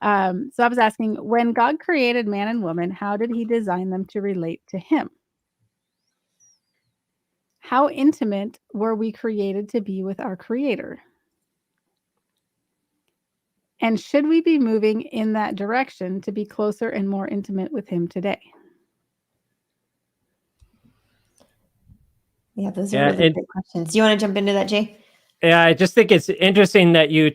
So I was asking, when God created man and woman, how did he design them to relate to him? How intimate were we created to be with our Creator? And should we be moving in that direction to be closer and more intimate with him today? Yeah, those are really great questions. Do you want to jump into that, Jay? Yeah, I just think it's interesting that you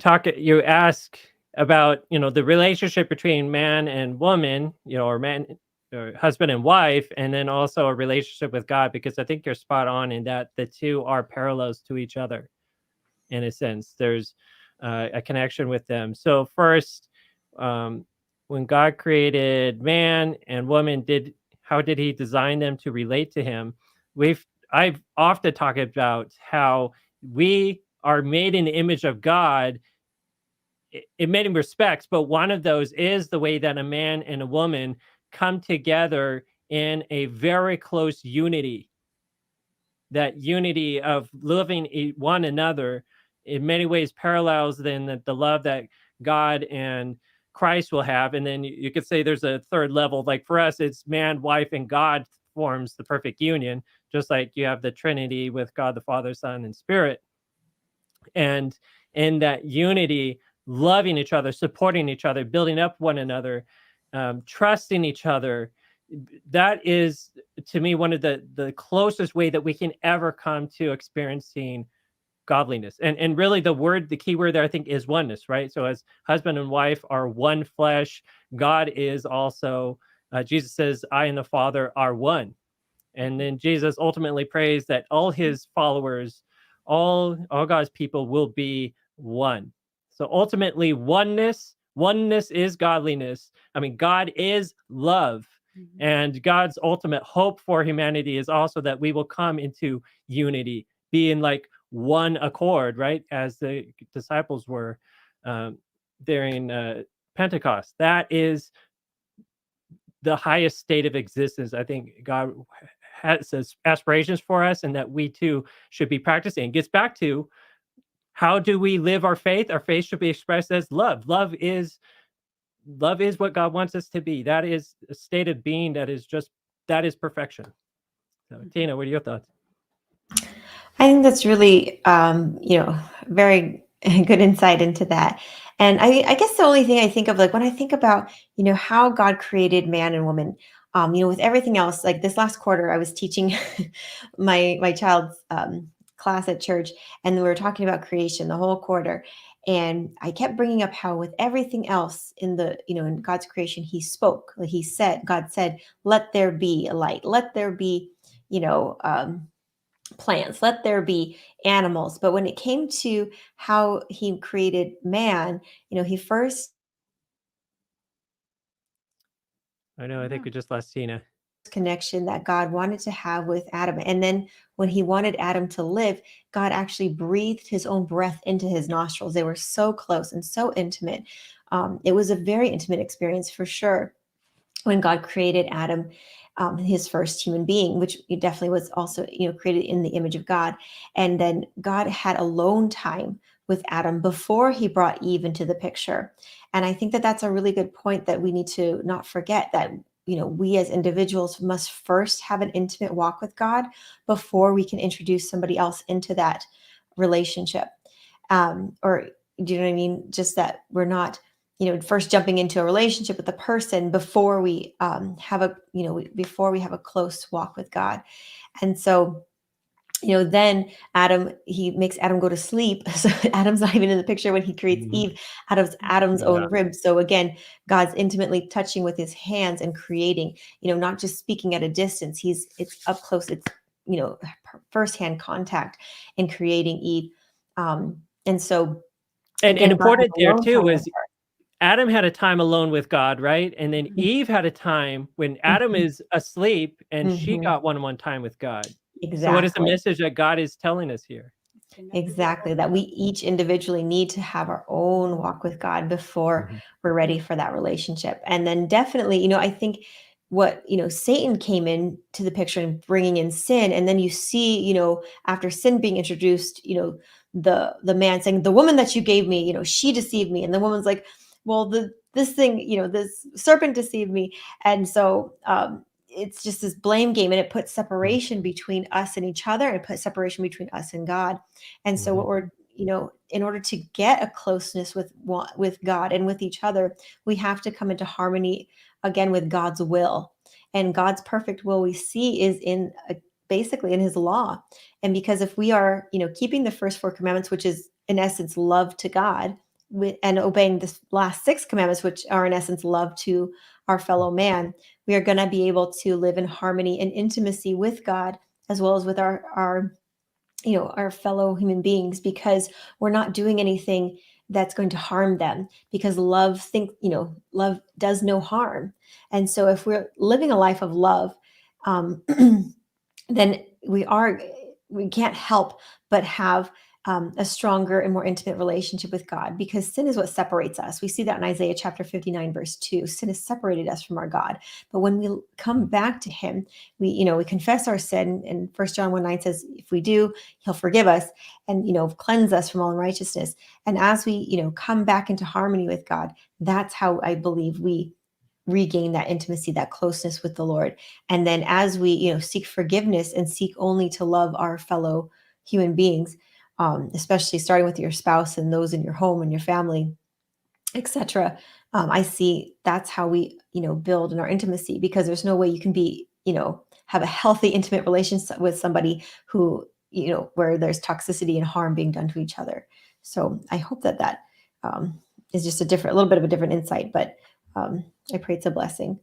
ask about, the relationship between man and woman, or man or husband and wife, and then also a relationship with God, because I think you're spot on in that the two are parallels to each other in a sense. There's a connection with them. So first, when God created man and woman, how did he design them to relate to him? I've often talked about how we are made in the image of God in many respects, but one of those is the way that a man and a woman come together in a very close unity. That unity of loving one another in many ways parallels then the love that God and Christ will have. And then you could say there's a third level. Like for us, it's man, wife, and God forms the perfect union, just like you have the Trinity with God the Father, Son, and Spirit. And in that unity, loving each other, supporting each other, building up one another, trusting each other, that is to me one of the closest way that we can ever come to experiencing godliness. And really the key word there I think is oneness, right? So as husband and wife are one flesh, God is also Jesus says, I and the Father are one. And then Jesus ultimately prays that all his followers, all God's people will be one. So ultimately oneness is godliness. I mean, God is love. And God's ultimate hope for humanity is also that we will come into unity, be in like one accord, right? As the disciples were during Pentecost. That is the highest state of existence. I think God has aspirations for us, and that we too should be practicing. It gets back to, how do we live our faith? Our faith should be expressed as love. Love is what God wants us to be. That is a state of being that is perfection. So, Tina, what are your thoughts? I think that's really, very good insight into that. And I guess the only thing I think of, like when I think about, how God created man and woman, with everything else, like this last quarter, I was teaching my child's class at church, and we were talking about creation the whole quarter. And I kept bringing up how with everything else in in God's creation, he spoke, like God said, let there be a light, let there be, plants, let there be animals. But when it came to how he created man, he first I know, I think we just lost Tina. connection that God wanted to have with Adam. And then when he wanted Adam to live, God actually breathed his own breath into his nostrils. They were so close and so intimate. It was a very intimate experience for sure when God created Adam, his first human being, which definitely was also, created in the image of God. And then God had alone time with Adam before he brought Eve into the picture. And I think that that's a really good point that we need to not forget, that we as individuals must first have an intimate walk with God before we can introduce somebody else into that relationship. Or do you know what I mean? Just that we're not, first jumping into a relationship with a person before we before we have a close walk with God. And so, then he makes Adam go to sleep. So Adam's not even in the picture when he creates Eve out of Adam's own rib. So again, God's intimately touching with his hands and creating, not just speaking at a distance. It's up close. It's, firsthand contact in creating Eve. And so, and important there too is Adam had a time alone with God, right? And then Eve had a time when Adam is asleep and she got one-on-one time with God. Exactly. So what is the message that God is telling us here? Exactly. That we each individually need to have our own walk with God before we're ready for that relationship. And then definitely, I think what, Satan came in to the picture and bringing in sin. And then you see, after sin being introduced, the man saying, the woman that you gave me, she deceived me. And the woman's like, well, the this thing, this serpent deceived me. And so it's just this blame game, and it puts separation between us and each other, and it puts separation between us and God. And so what we're, in order to get a closeness with God and with each other, we have to come into harmony again with God's will. And God's perfect will we see is basically in his law. And because if we are, keeping the first 4 commandments, which is in essence love to God, and obeying the last 6 commandments, which are in essence love to our fellow man, we are going to be able to live in harmony and intimacy with God, as well as with our fellow human beings, because we're not doing anything that's going to harm them, because love does no harm. And so if we're living a life of love, then we can't help but have a stronger and more intimate relationship with God, because sin is what separates us. We see that in Isaiah chapter 59, verse 2. Sin has separated us from our God. But when we come back to him, we confess our sin. And 1 John 1:9 says, if we do, he'll forgive us and, cleanse us from all unrighteousness. And as we, come back into harmony with God, that's how I believe we regain that intimacy, that closeness with the Lord. And then as we, seek forgiveness and seek only to love our fellow human beings, especially starting with your spouse and those in your home and your family, etc. I see that's how we, build in our intimacy, because there's no way you can be, have a healthy, intimate relationship with somebody who, where there's toxicity and harm being done to each other. So I hope that is just a little bit of a different insight, but I pray it's a blessing.